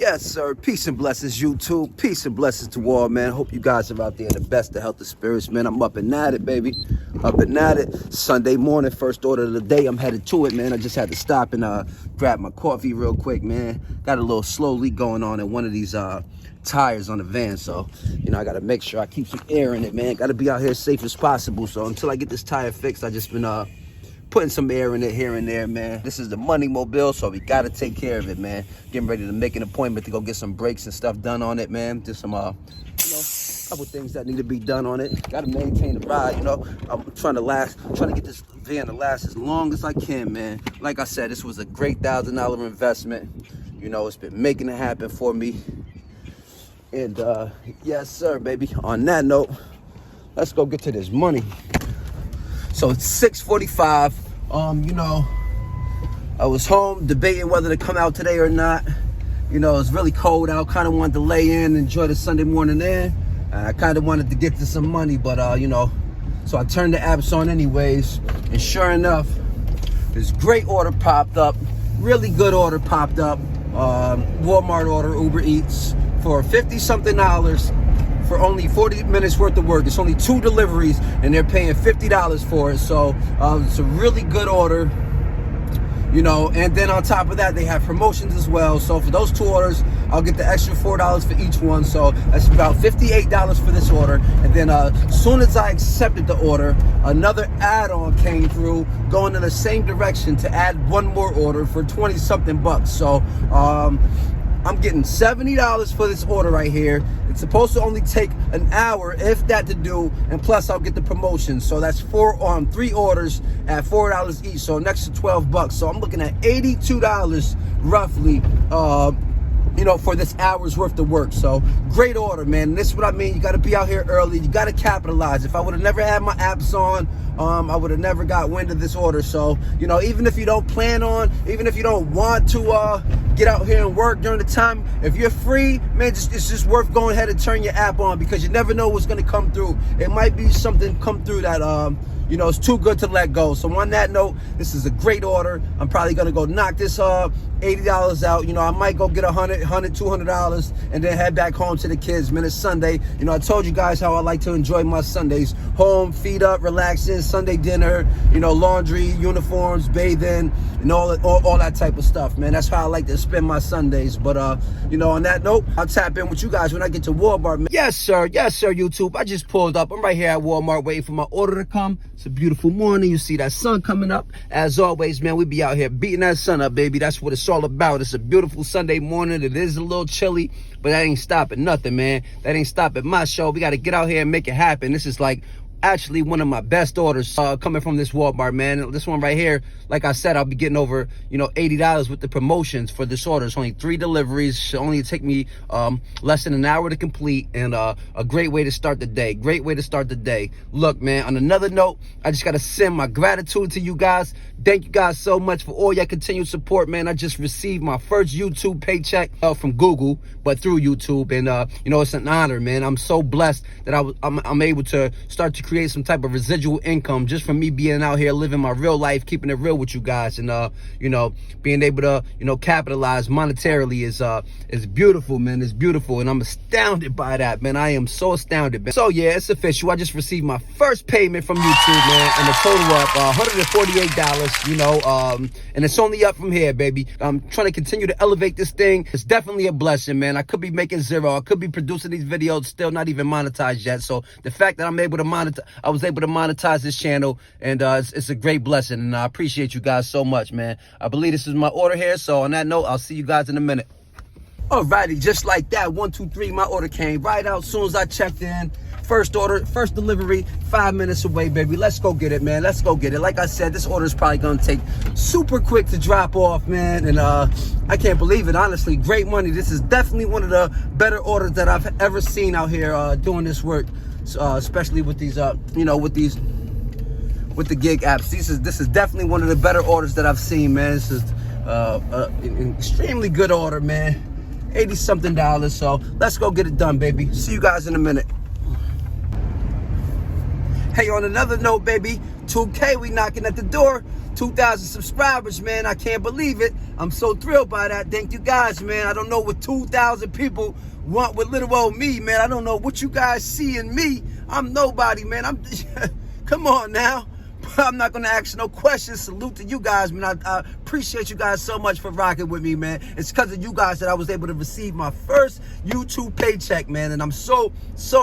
Yes, sir. Peace and blessings, YouTube. Peace and blessings to all, man. Hope you guys are out there in the best of health and spirits, man. I'm up and at it, baby. Up and at it. Sunday morning, first order of the day. I'm headed to it, man. I just had to stop and grab my coffee real quick, man. Got a little slow leak going on in one of these tires on the van, so I gotta make sure I keep some air in it, man. Gotta be out here as safe as possible. So until I get this tire fixed, I just been putting some air in it here and there, man. This is the money mobile, so we gotta take care of it, man. Getting ready to make an appointment to go get some brakes and stuff done on it, man. Just some couple things that need to be done on it. Gotta maintain the ride, I'm trying to get this van to last as long as I can, man. Like I said, this was a great $1,000 investment. It's been making it happen for me. And yes, sir, baby. On that note, let's go get to this money. So it's 6:45. I was home debating whether to come out today or not. It's really cold out. Kind of wanted to lay in, enjoy the Sunday morning air. I kind of wanted to get to some money, but so I turned the apps on anyways. And sure enough, this great order popped up. Really good order popped up. Walmart order, Uber Eats, for $50-something for only 40 minutes worth of work. It's only 2 deliveries and they're paying $50 for it. So it's a really good order, and then on top of that, they have promotions as well. So for those 2 orders, I'll get the extra $4 for each one. So that's about $58 for this order. And then as soon as I accepted the order, another add-on came through going in the same direction to add one more order for 20-something bucks. So I'm getting $70 for this order right here. It's supposed to only take an hour, if that, to do, and plus I'll get the promotion. So that's 3 orders at $4 each, so an extra 12 bucks. So I'm looking at $82 roughly, for this hour's worth of work. So great order, man. And this is what I mean. You got to be out here early. You got to capitalize. If I would have never had my apps on, I would have never got wind of this order. So, even if you don't plan on, even if you don't want to get out here and work during the time, if you're free, man, it's just worth going ahead and turn your app on, because you never know what's going to come through. It might be something come through that, it's too good to let go. So on that note, this is a great order. I'm probably going to go knock this $80 out. I might go get $100, $200, and then head back home to the kids, man. It's Sunday. I told you guys how I like to enjoy my Sundays. Home, feet up, relaxing, Sunday dinner, laundry, uniforms, bathing, and all that type of stuff, man. That's how I like to spend my Sundays. But, on that note, I'll tap in with you guys when I get to Walmart, man. Yes, sir, YouTube. I just pulled up. I'm right here at Walmart waiting for my order to come. It's a beautiful morning. You see that sun coming up. As always, man, we be out here beating that sun up, baby. That's what it's all about. It's a beautiful Sunday morning. It is a little chilly, but that ain't stopping nothing, man. That ain't stopping my show. We got to get out here and make it happen. This is like actually one of my best orders coming from this Walmart, man. This one right here, like I said, I'll be getting over $80 with the promotions for this order. It's only 3 deliveries. Should only take me less than an hour to complete, and a great way to start the day. Look, man, on another note, I just gotta send my gratitude to you guys. Thank you guys so much for all your continued support, man. I just received my first YouTube paycheck from Google, but through YouTube, and it's an honor, man. I'm so blessed that I'm able to start to create some type of residual income just from me being out here living my real life, keeping it real with you guys, and being able to capitalize monetarily is beautiful, man. It's beautiful, and I'm astounded by that, man. I am so astounded, man. So yeah, it's official. I just received my first payment from YouTube, man, and the total up $148, and it's only up from here, baby. I'm trying to continue to elevate this thing. It's definitely a blessing, man. I could be making zero. I could be producing these videos still not even monetized yet. So the fact that I was able to monetize this channel, and it's a great blessing, and I appreciate you guys so much, man. I believe this is my order here. So on that note, I'll see you guys in a minute. Alrighty, just like that, 1, 2, 3, my order came right out as soon as I checked in. First order, first delivery, 5 minutes away, baby. Let's go get it, man. Let's go get it. Like I said, this order is probably gonna take super quick to drop off, man. And I can't believe it, honestly. Great money. This is definitely one of the better orders that I've ever seen out here doing this work, especially with these, with the gig apps. This is definitely one of the better orders that I've seen, man. This is an extremely good order, man. $80-something. So let's go get it done, baby. See you guys in a minute. Hey, on another note, baby, 2K, we knocking at the door. 2,000 subscribers, man. I can't believe it. I'm so thrilled by that. Thank you guys, man. I don't know what 2,000 people want with little old me, man. I don't know what you guys see in me. I'm nobody, man. I'm come on now. I'm not gonna ask no questions. Salute to you guys, man. I appreciate you guys so much for rocking with me, man. It's because of you guys that I was able to receive my first YouTube paycheck, man. And I'm so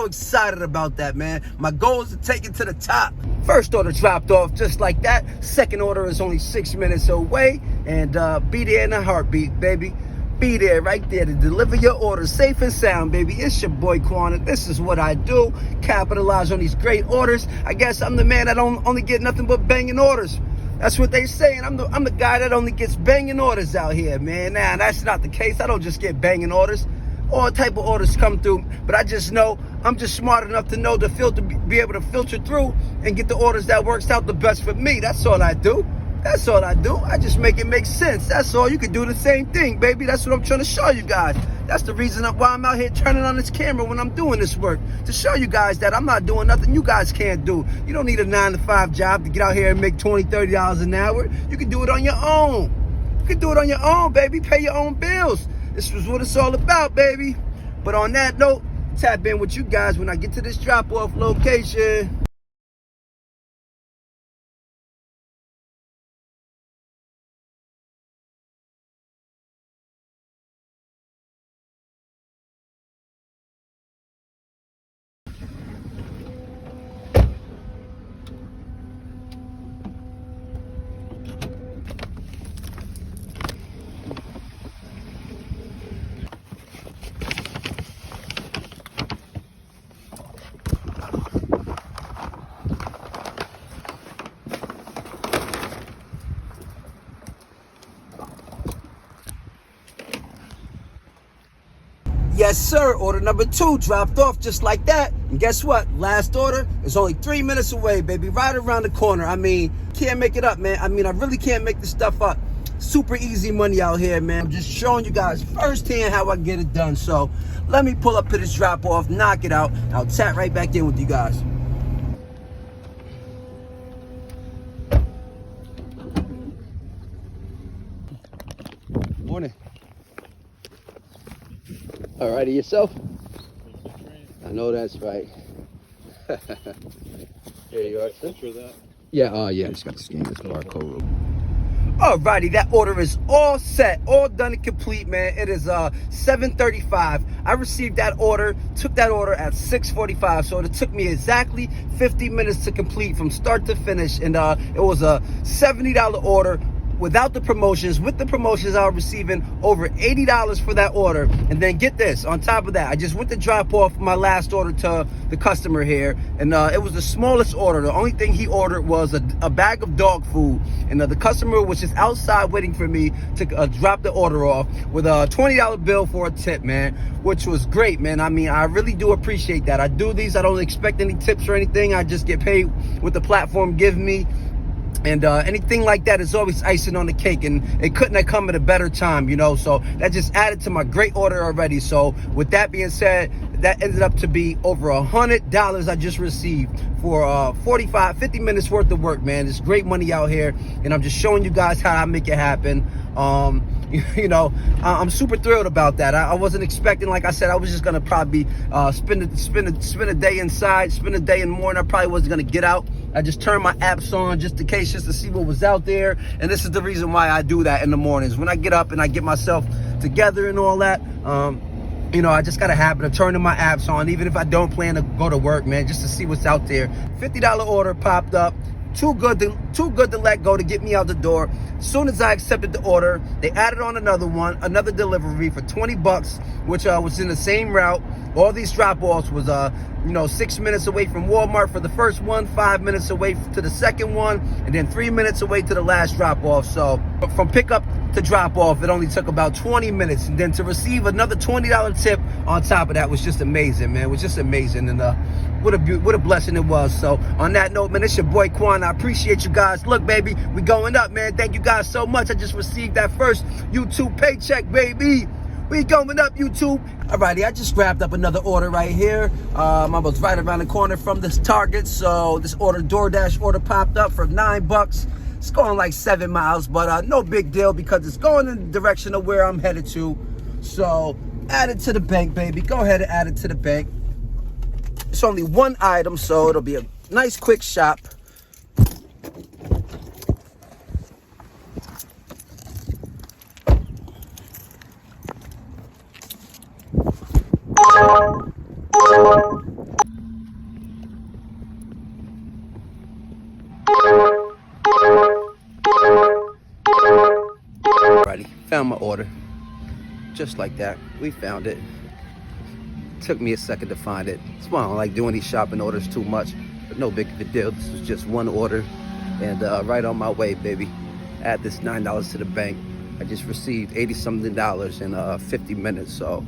excited about that, man. My goal is to take it to the top. First order dropped off just like that. Second order is only 6 minutes away. And be there in a heartbeat, baby. Be there, right there, to deliver your order safe and sound, baby. It's your boy Quan, and this is what I do. Capitalize on these great orders. I guess I'm the man that don't only get nothing but banging orders. That's what they say, and I'm the guy that only gets banging orders out here, man. Nah, that's not the case. I don't just get banging orders. All type of orders come through, but I just know I'm just smart enough to know to be able to filter through and get the orders that works out the best for me. That's all I do. That's all I do. I just make it make sense. That's all. You can do the same thing, baby. That's what I'm trying to show you guys. That's the reason why I'm out here turning on this camera when I'm doing this work. To show you guys that I'm not doing nothing you guys can't do. You don't need a 9-to-5 job to get out here and make $20, $30 an hour. You can do it on your own. You can do it on your own, baby. Pay your own bills. This is what it's all about, baby. But on that note, tap in with you guys when I get to this drop-off location. Yes, sir. Order number 2 dropped off just like that. And guess what? Last order is only 3 minutes away, baby. Right around the corner. I mean, can't make it up, man. I mean, I really can't make this stuff up. Super easy money out here, man. I'm just showing you guys firsthand how I get it done. So let me pull up to this drop off, knock it out. And I'll tap right back in with you guys. Morning. All righty, yourself? I know that's right. Here you are, sir. Picture that. Yeah, yeah, I just got to scan this barcode. Alrighty, that order is all set, all done and complete, man. It is 7:35. I received that order, took that order at 6:45, so it took me exactly 50 minutes to complete from start to finish, and it was a $70 order. Without the promotions, with the promotions, I was receiving over $80 for that order. And then get this, on top of that, I just went to drop off my last order to the customer here, and it was the smallest order. The only thing he ordered was a bag of dog food, and the customer was just outside waiting for me to drop the order off with a $20 bill for a tip, man, which was great, man. I mean, I really do appreciate that. I do these, I don't expect any tips or anything. I just get paid what the platform gives me. And anything like that is always icing on the cake, and it couldn't have come at a better time, you know. So that just added to my great order already. So with that being said, that ended up to be over $100 I just received for 50 minutes worth of work, man. It's great money out here, and I'm just showing you guys how I make it happen. You know, I'm super thrilled about that. I wasn't expecting, like I said, I was just gonna probably spend a day inside, spend a day in the morning. I probably wasn't gonna get out. I just turned my apps on just in case, just to see what was out there. And this is the reason why I do that in the mornings. When I get up and I get myself together and all that, you know, I just got a habit of turning my apps on, even if I don't plan to go to work, man, just to see what's out there. $50 order popped up. Too good to let go to get me out the door. As soon as I accepted the order, they added on another one, another delivery for $20, which was in the same route. All these drop-offs was, you know, 6 minutes away from Walmart for the first one, 5 minutes away to the second one, and then 3 minutes away to the last drop-off. So from pickup to drop off, it only took about 20 minutes. And then to receive another $20 tip on top of that was just amazing, man. It was just amazing. And what a blessing it was. So on that note, man, it's your boy Quan. I appreciate you guys. Look, baby, we going up, man. Thank you guys so much. I just received that first YouTube paycheck, baby. We going up, YouTube. Alrighty, I just grabbed up another order right here. I was right around the corner from this Target, so this DoorDash order popped up for $9. It's going like 7 miles, but no big deal because it's going in the direction of where I'm headed to. So add it to the bank, baby. Go ahead and add it to the bank. It's only one item, so it'll be a nice quick shop. Alrighty, found my order. Just like that, we found it. Took me a second to find it. That's why I don't like doing these shopping orders too much, but no big of a deal. This was just one order, and right on my way, baby. Add this $9 to the bank. I just received $80-something in 50 minutes, so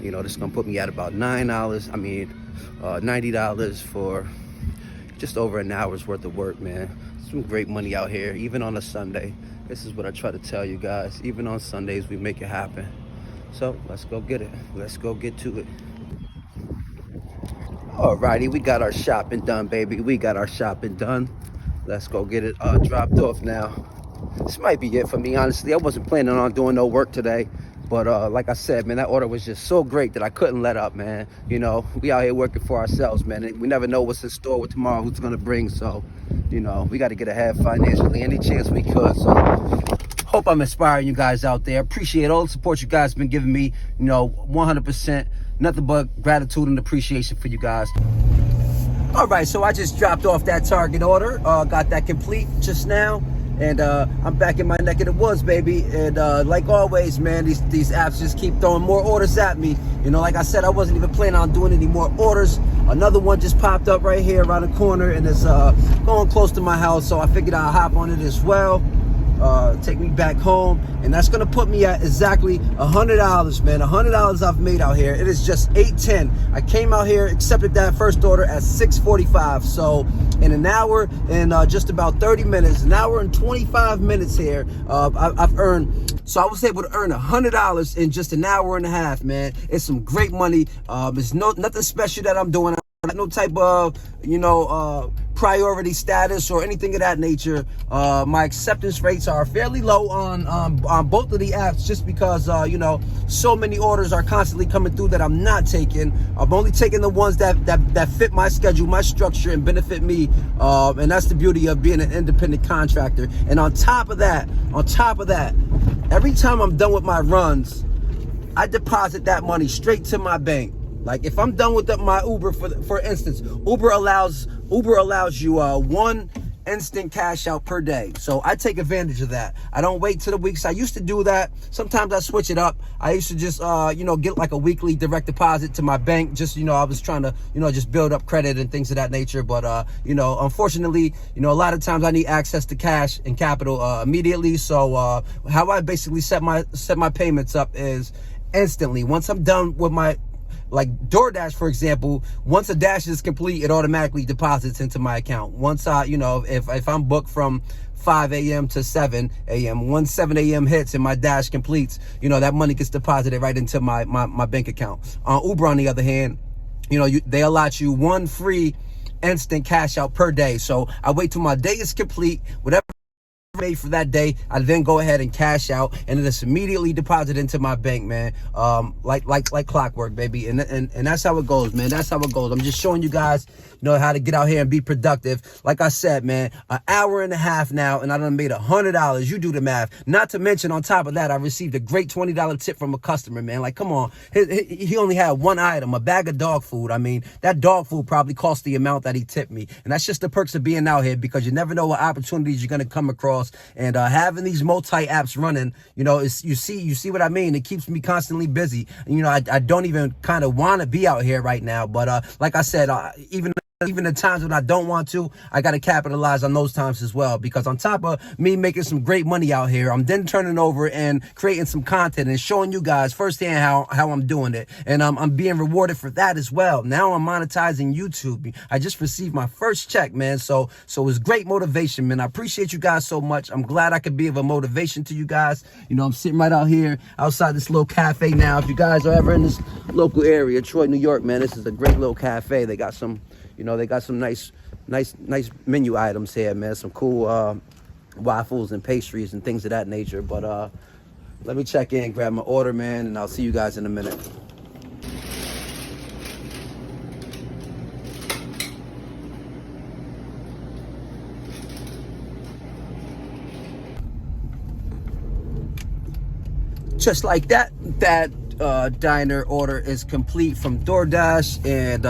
you know this is gonna put me at about $90 for just over an hour's worth of work, man. Some great money out here, even on a Sunday. This is what I try to tell you guys. Even on Sundays, we make it happen. So let's go get it. Let's go get to it. Alrighty, we got our shopping done, baby. We got our shopping done. Let's go get it dropped off now. This might be it for me, honestly. I wasn't planning on doing no work today. But like I said, man, that order was just so great that I couldn't let up, man. You know, we out here working for ourselves, man. And we never know what's in store with tomorrow, who's going to bring. So, you know, we got to get ahead financially any chance we could. So, hope I'm inspiring you guys out there. Appreciate all the support you guys been giving me. You know, 100%. Nothing but gratitude and appreciation for you guys. All right, so I just dropped off that Target order. Got that complete just now. And I'm back in my neck of the woods, baby. And like always, man, these apps just keep throwing more orders at me. You know, like I said, I wasn't even planning on doing any more orders. Another one just popped up right here around the corner, and it's going close to my house. So I figured I'll hop on it as well. Take me back home, and that's gonna put me at exactly $100, man. $100 I've made out here. It is just 8:10. I came out here, accepted that first order at 6:45. So in an hour and just about 30 minutes, an hour and 25 minutes here, I've earned. So I was able to earn $100 in just an hour and a half, man. It's some great money. It's nothing special that I'm doing. No type of, you know, priority status or anything of that nature. My acceptance rates are fairly low on both of the apps, just because you know, so many orders are constantly coming through that I'm not taking. I'm only taking the ones that fit my schedule, my structure, and benefit me. And that's the beauty of being an independent contractor. And on top of that, every time I'm done with my runs, I deposit that money straight to my bank. Like if I'm done with my Uber, for instance, Uber allows you one instant cash out per day. So I take advantage of that. I don't wait till the weeks. I used to do that. Sometimes I switch it up. I used to just you know, get like a weekly direct deposit to my bank. Just, you know, I was trying to, you know, just build up credit and things of that nature. But you know, unfortunately, you know, a lot of times I need access to cash and capital immediately. So how I basically set my payments up is instantly. Once I'm done with my, like DoorDash, for example, once a dash is complete, it automatically deposits into my account. Once you know, if I'm booked from 5 a.m. to 7 a.m., once 7 a.m. hits and my dash completes, you know, that money gets deposited right into my bank account. Uber, on the other hand, you know, they allot you one free instant cash out per day. So I wait till my day is complete, whatever made for that day, I then go ahead and cash out, and it's immediately deposited into my bank, man. Like clockwork, baby. And that's how it goes, man. That's how it goes. I'm just showing you guys, you know, how to get out here and be productive. Like I said, man, an hour and a half now, and I done made $100. You do the math. Not to mention, on top of that, I received a great $20 tip from a customer, man. Like, come on. He only had one item, a bag of dog food. I mean, that dog food probably cost the amount that he tipped me. And that's just the perks of being out here, because you never know what opportunities you're going to come across. And having these multi apps running, you know, you see what I mean. It keeps me constantly busy. And, you know, I don't even kind of want to be out here right now. But like I said, even Even the times when I don't want to, I got to capitalize on those times as well. Because on top of me making some great money out here, I'm then turning over and creating some content and showing you guys firsthand how I'm doing it. And I'm being rewarded for that as well. Now I'm monetizing YouTube. I just received my first check, man. So it's great motivation, man. I appreciate you guys so much. I'm glad I could be of a motivation to you guys. You know, I'm sitting right out here outside this little cafe now. If you guys are ever in this local area, Troy, New York, man, this is a great little cafe. They got some... You know, they got some nice menu items here, man. Some cool waffles and pastries and things of that nature. But let me check in, grab my order, man, and I'll see you guys in a minute. Just like that diner order is complete from DoorDash, and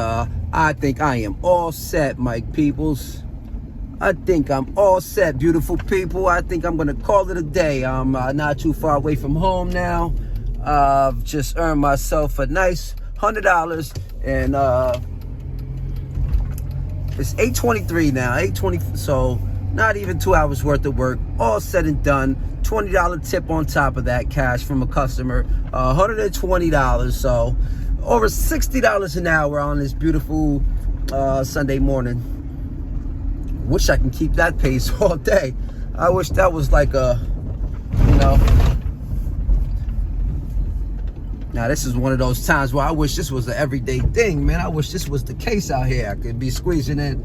I think I am all set, my peoples. I think I'm all set, beautiful people. I think I'm gonna call it a day. I'm not too far away from home now. I've just earned myself a nice $100, and it's 8:23 now, 8:20, so not even 2 hours worth of work, all said and done. $20 tip on top of that, cash from a customer, $120, so over $60 an hour on this beautiful Sunday morning. Wish I can keep that pace all day. I wish that was like a, you know. Now this is one of those times where I wish this was an everyday thing, man. I wish this was the case out here. I could be squeezing in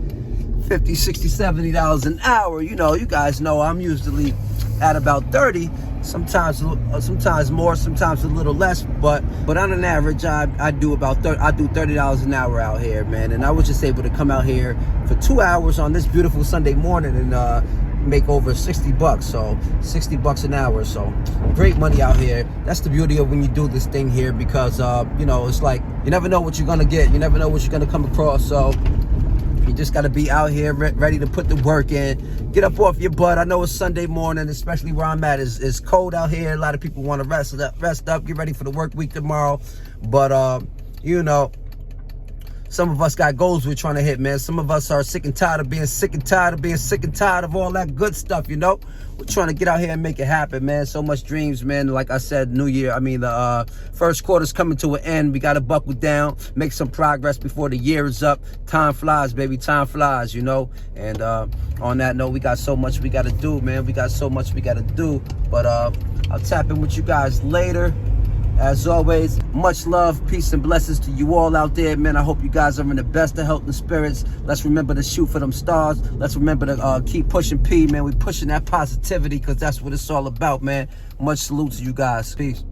$50, $60, $70 an hour. You know, you guys know I'm usually at about 30, sometimes more, sometimes a little less, but on an average, I do about $30 an hour out here, man. And I was just able to come out here for 2 hours on this beautiful Sunday morning and make over $60, so $60 an hour. So great money out here. That's the beauty of when you do this thing here, because you know, it's like you never know what you're gonna get, you never know what you're gonna come across. So you just got to be out here ready to put the work in. Get up off your butt. I know it's Sunday morning, especially where I'm at. It's cold out here. A lot of people want to rest up, get ready for the work week tomorrow. But, you know, some of us got goals we're trying to hit, man. Some of us are sick and tired of being sick and tired of being sick and tired of all that good stuff, you know? We're trying to get out here and make it happen, man. So much dreams, man. Like I said, the first quarter's coming to an end. We got to buckle down, make some progress before the year is up. Time flies, baby. Time flies, you know? And on that note, we got so much we got to do, man. We got so much we got to do. But I'll tap in with you guys later. As always, much love, peace, and blessings to you all out there, man. I hope you guys are in the best of health and spirits. Let's remember to shoot for them stars. Let's remember to keep pushing P, man. We pushing that positivity, because that's what it's all about, man. Much salute to you guys. Peace.